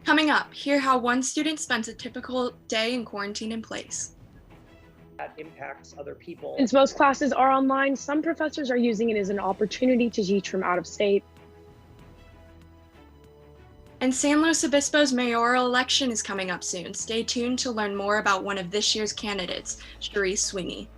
Coming up, hear how one student spends a typical day in quarantine in place. That impacts other people. Since most classes are online, some professors are using it as an opportunity to teach from out of state. And San Luis Obispo's mayoral election is coming up soon. Stay tuned to learn more about one of this year's candidates, Cherise Sweeney.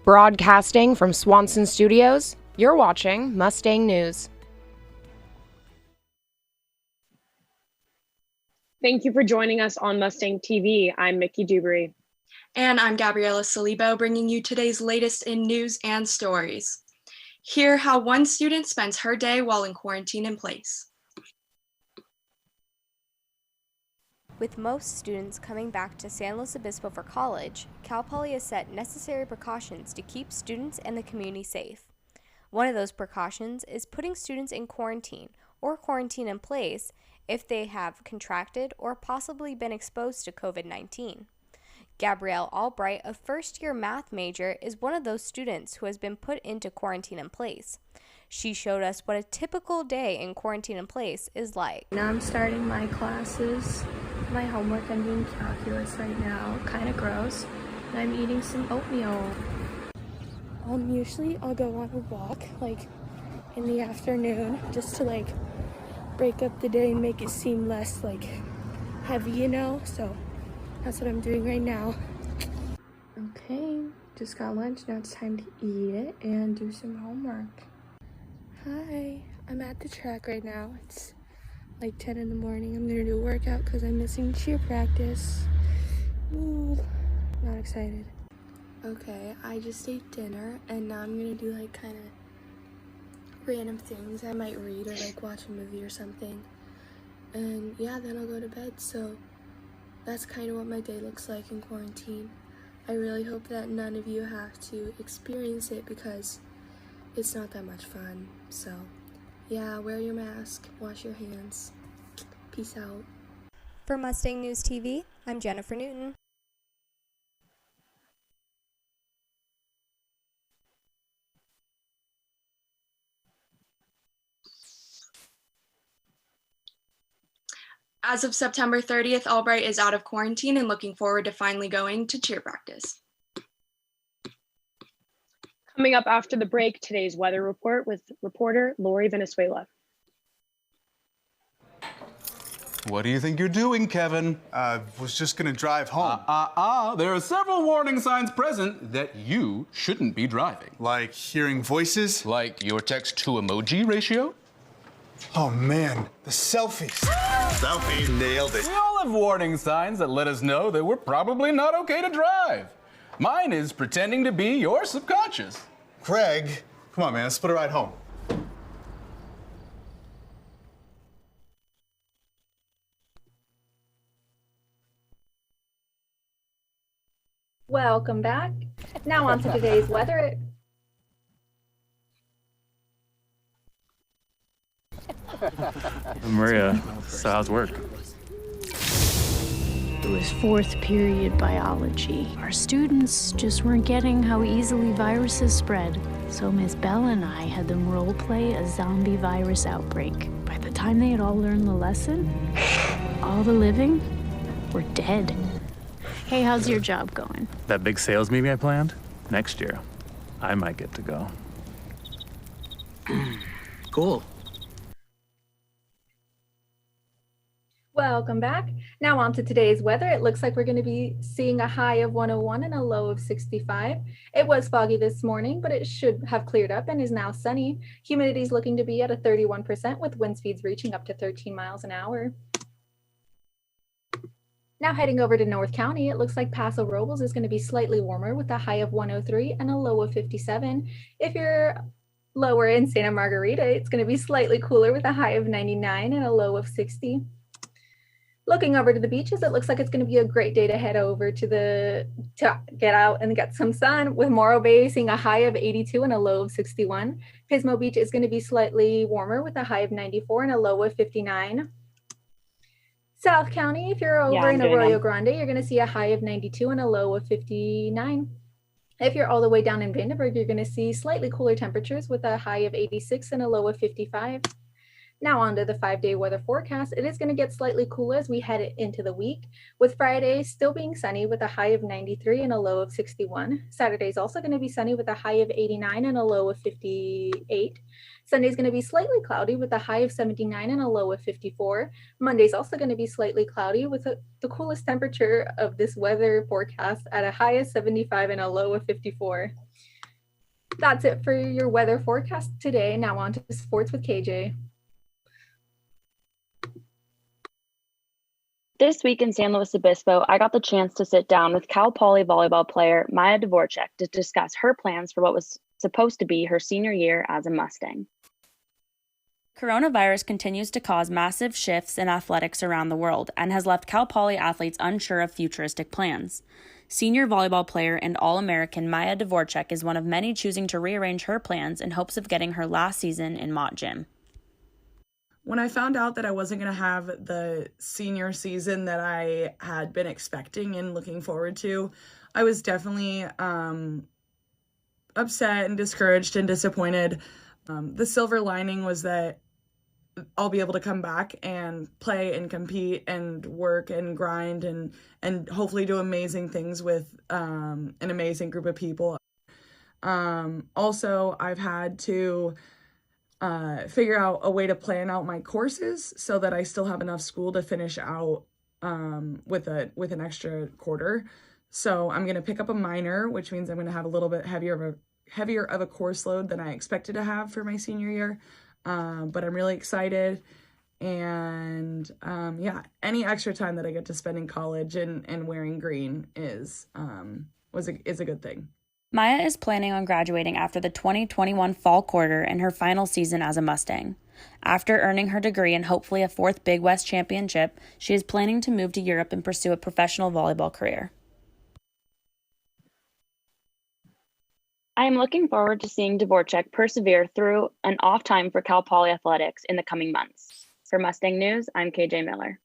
Broadcasting from Swanson Studios, you're watching Mustang News. Thank you for joining us on Mustang TV. I'm Mickey Dubry. And I'm Gabriela Salibo, bringing you today's latest in news and stories. Hear how one student spends her day while in quarantine in place. With most students coming back to San Luis Obispo for college, Cal Poly has set necessary precautions to keep students and the community safe. One of those precautions is putting students in quarantine or quarantine in place if they have contracted or possibly been exposed to COVID-19. Gabrielle Albright, a first-year math major, is one of those students who has been put into quarantine in place. She showed us what a typical day in quarantine in place is like. Now I'm starting my classes, my homework. I'm doing calculus right now, kind of gross. And I'm eating some oatmeal. Usually I'll go on a walk, in the afternoon, just to, break up the day and make it seem less, heavy, So that's what I'm doing right now. Okay, just got lunch. Now it's time to eat it and do some homework. Hi, I'm at the track right now. It's 10 in the morning. I'm gonna do a workout because I'm missing cheer practice. Ooh, not excited. Okay, I just ate dinner and now I'm gonna do kind of random things. I might read or watch a movie or something. And yeah, then I'll go to bed. So that's kind of what my day looks like in quarantine. I really hope that none of you have to experience it because it's not that much fun. So yeah, wear your mask, wash your hands. Peace out. For Mustang News TV, I'm Jennifer Newton. As of September 30th, Albright is out of quarantine and looking forward to finally going to cheer practice. Coming up after the break, today's weather report with reporter Lori Venezuela. What do you think you're doing, Kevin? Was just gonna drive home. There are several warning signs present that you shouldn't be driving. Like hearing voices? Like your text-to-emoji ratio? Oh man, the selfies. Selfie, nailed it. We all have warning signs that let us know that we're probably not okay to drive. Mine is pretending to be your subconscious. Craig, come on man, let's split a ride home. Welcome back. Now on to today's weather. Maria, so how's work? It was fourth period biology. Our students just weren't getting how easily viruses spread. So Miss Bell and I had them role play a zombie virus outbreak. By the time they had all learned the lesson, all the living were dead. Hey, how's your job going? That big sales meeting I planned? Next year, I might get to go. Cool. Welcome back. Now on to today's weather. It looks like we're going to be seeing a high of 101 and a low of 65. It was foggy this morning, but it should have cleared up and is now sunny. Humidity is looking to be at a 31% with wind speeds reaching up to 13 miles an hour. Now heading over to North County, it looks like Paso Robles is going to be slightly warmer with a high of 103 and a low of 57. If you're lower in Santa Margarita, it's going to be slightly cooler with a high of 99 and a low of 60. Looking over to the beaches, it looks like it's going to be a great day to head over to get out and get some sun, with Morro Bay seeing a high of 82 and a low of 61. Pismo Beach is going to be slightly warmer with a high of 94 and a low of 59. South County, if you're over in Arroyo Grande, you're going to see a high of 92 and a low of 59. If you're all the way down in Vandenberg, you're going to see slightly cooler temperatures with a high of 86 and a low of 55. Now on to the 5-day weather forecast. It is going to get slightly cooler as we head into the week, with Friday still being sunny with a high of 93 and a low of 61. Saturday is also going to be sunny with a high of 89 and a low of 58. Sunday is going to be slightly cloudy with a high of 79 and a low of 54. Monday is also going to be slightly cloudy with the coolest temperature of this weather forecast at a high of 75 and a low of 54. That's it for your weather forecast today. Now on to sports with KJ. This week in San Luis Obispo, I got the chance to sit down with Cal Poly volleyball player Maya Dvorak to discuss her plans for what was supposed to be her senior year as a Mustang. Coronavirus continues to cause massive shifts in athletics around the world and has left Cal Poly athletes unsure of futuristic plans. Senior volleyball player and All-American Maya Dvorak is one of many choosing to rearrange her plans in hopes of getting her last season in Mott Gym. When I found out that I wasn't going to have the senior season that I had been expecting and looking forward to, I was definitely upset and discouraged and disappointed. The silver lining was that I'll be able to come back and play and compete and work and grind and hopefully do amazing things with an amazing group of people. Also, I've had to figure out a way to plan out my courses so that I still have enough school to finish out with an extra quarter. So I'm going to pick up a minor, which means I'm going to have a little bit heavier of a course load than I expected to have for my senior year. But I'm really excited. And any extra time that I get to spend in college and wearing green is a good thing. Maya is planning on graduating after the 2021 fall quarter and her final season as a Mustang. After earning her degree and hopefully a fourth Big West championship, she is planning to move to Europe and pursue a professional volleyball career. I am looking forward to seeing Dvorak persevere through an off time for Cal Poly athletics in the coming months. For Mustang News, I'm KJ Miller.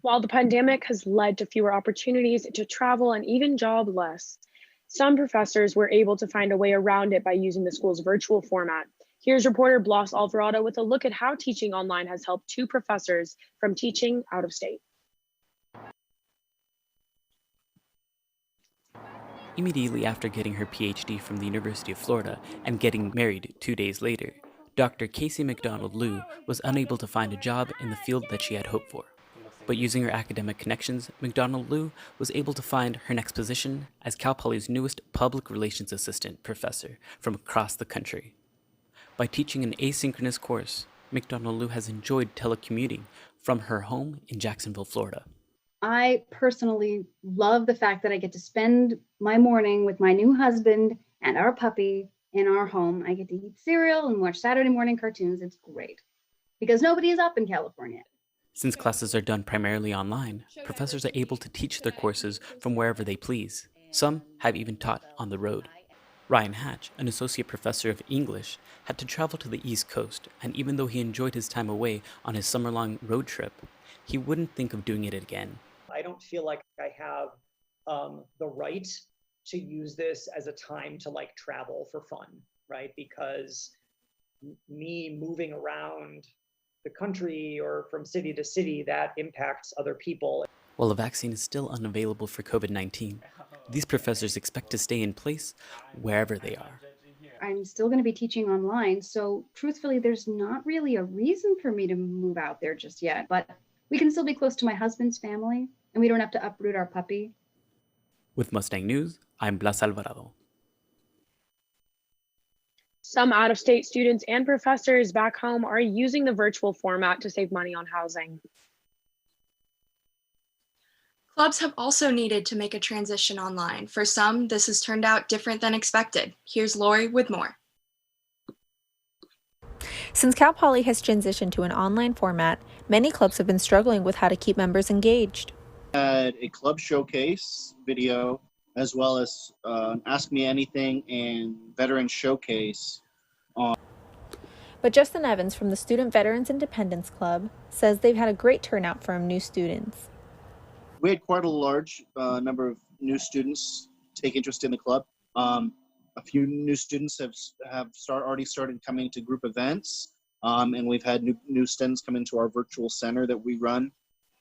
While the pandemic has led to fewer opportunities to travel and even job less, some professors were able to find a way around it by using the school's virtual format. Here's reporter Blas Alvarado with a look at how teaching online has helped 2 professors from teaching out of state. Immediately after getting her PhD from the University of Florida and getting married 2 days later, Dr. Casey McDonald-Lew was unable to find a job in the field that she had hoped for. But using her academic connections, McDonald-Lew was able to find her next position as Cal Poly's newest public relations assistant professor from across the country. By teaching an asynchronous course, McDonald-Lew has enjoyed telecommuting from her home in Jacksonville, Florida. I personally love the fact that I get to spend my morning with my new husband and our puppy in our home. I get to eat cereal and watch Saturday morning cartoons. It's great because nobody is up in California. Since classes are done primarily online, professors are able to teach their courses from wherever they please. Some have even taught on the road. Ryan Hatch, an associate professor of English, had to travel to the East Coast, and even though he enjoyed his time away on his summer-long road trip, he wouldn't think of doing it again. I don't feel like I have the right to use this as a time to travel for fun, right? Because me moving around the country or from city to city, that impacts other people. While a vaccine is still unavailable for COVID-19, these professors expect to stay in place wherever they are. I'm still going to be teaching online, so truthfully, there's not really a reason for me to move out there just yet, but we can still be close to my husband's family, and we don't have to uproot our puppy. With Mustang News, I'm Blas Alvarado. Some out-of-state students and professors back home are using the virtual format to save money on housing. Clubs have also needed to make a transition online. For some, this has turned out different than expected. Here's Lori with more. Since Cal Poly has transitioned to an online format, many clubs have been struggling with how to keep members engaged. Had a club showcase video, as well as Ask Me Anything and Veteran Showcase. But Justin Evans from the Student Veterans Independence Club says they've had a great turnout from new students. We had quite a large number of new students take interest in the club. A few new students have already started coming to group events, and we've had new students come into our virtual center that we run.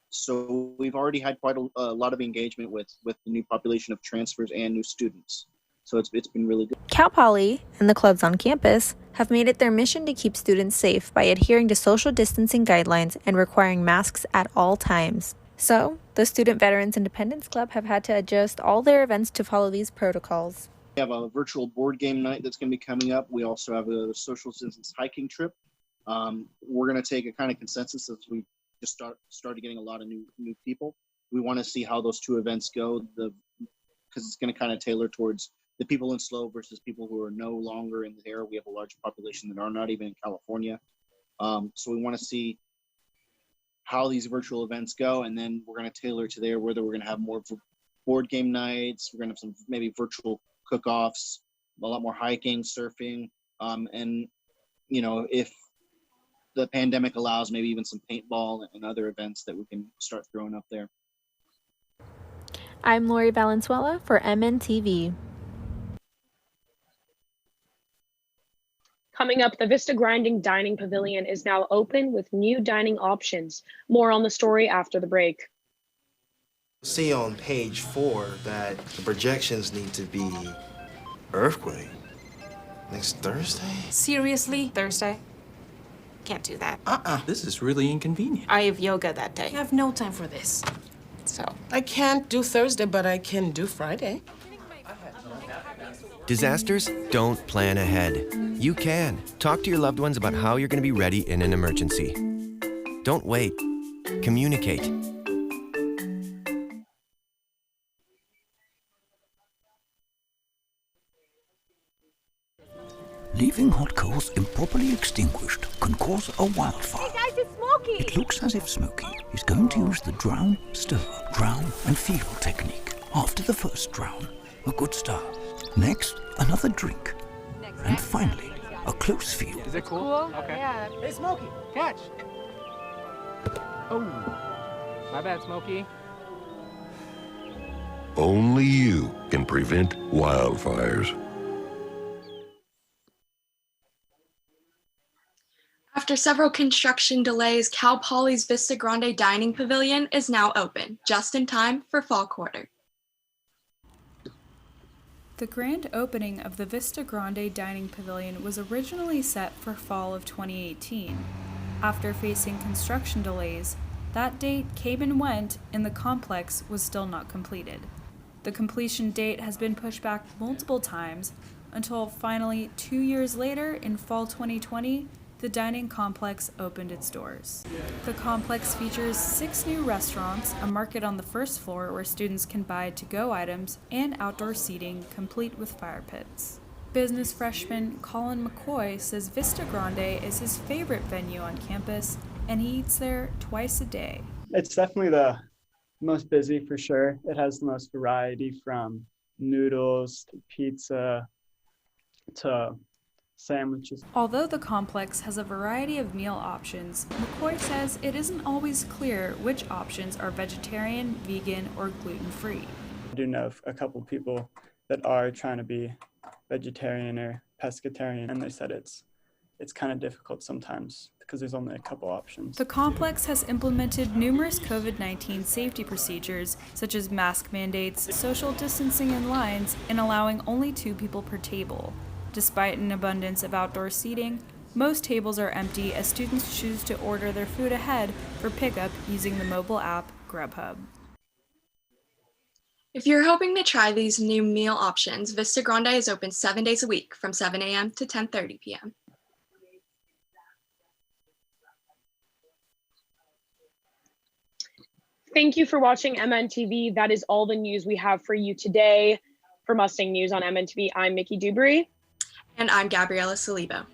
So we've already had quite a lot of engagement with the new population of transfers and new students. So it's been really good. Cal Poly and the clubs on campus have made it their mission to keep students safe by adhering to social distancing guidelines and requiring masks at all times. So, the Student Veterans Independence Club have had to adjust all their events to follow these protocols. We have a virtual board game night that's going to be coming up. We also have a social distance hiking trip. We're going to take a kind of consensus as we just started getting a lot of new people. We want to see how those two events go, because it's going to kind of tailor towards the people in SLO versus people who are no longer in the area. We have a large population that are not even in California. So we want to see how these virtual events go, and then we're going to tailor to there whether we're going to have more board game nights, we're going to have some maybe virtual cook-offs, a lot more hiking, surfing, and if the pandemic allows, maybe even some paintball and other events that we can start throwing up there. I'm Lori Valenzuela for MNTV. Coming up, the Vista Grande Dining Pavilion is now open with new dining options. More on the story after the break. See on page 4 that the projections need to be earthquake next Thursday. Seriously? Thursday? Can't do that. This is really inconvenient. I have yoga that day. I have no time for this. So. I can't do Thursday, but I can do Friday. Disasters don't plan ahead. You can. Talk to your loved ones about how you're going to be ready in an emergency. Don't wait. Communicate. Leaving hot coals improperly extinguished can cause a wildfire. Hey guys, it's Smokey! It looks as if Smokey is going to use the drown, stir, drown, and feel technique. After the first drown, a good start. Next, another drink. And finally, a close feel. Is it cool? Okay. Yeah. Hey, Smokey, catch! Oh, my bad, Smokey. Only you can prevent wildfires. After several construction delays, Cal Poly's Vista Grande Dining Pavilion is now open, just in time for fall quarter. The grand opening of the Vista Grande Dining Pavilion was originally set for fall of 2018. After facing construction delays, that date came and went, and the complex was still not completed. The completion date has been pushed back multiple times until finally 2 years later, in fall 2020, the dining complex opened its doors. The complex features 6 new restaurants, a market on the first floor where students can buy to-go items, and outdoor seating complete with fire pits. Business freshman Colin McCoy says Vista Grande is his favorite venue on campus, and he eats there twice a day. It's definitely the most busy for sure. It has the most variety, from noodles to pizza to sandwiches. Although the complex has a variety of meal options, McCoy says it isn't always clear which options are vegetarian, vegan, or gluten-free. I do know a couple people that are trying to be vegetarian or pescatarian, and they said it's kind of difficult sometimes because there's only a couple options. The complex has implemented numerous COVID-19 safety procedures, such as mask mandates, social distancing in lines, and allowing only 2 people per table. Despite an abundance of outdoor seating, most tables are empty as students choose to order their food ahead for pickup using the mobile app Grubhub. If you're hoping to try these new meal options, Vista Grande is open 7 days a week from 7 a.m. to 10:30 p.m. Thank you for watching MNTV. That is all the news we have for you today. For Mustang News on MNTV, I'm Mickey Dubry. And I'm Gabriella Salibo.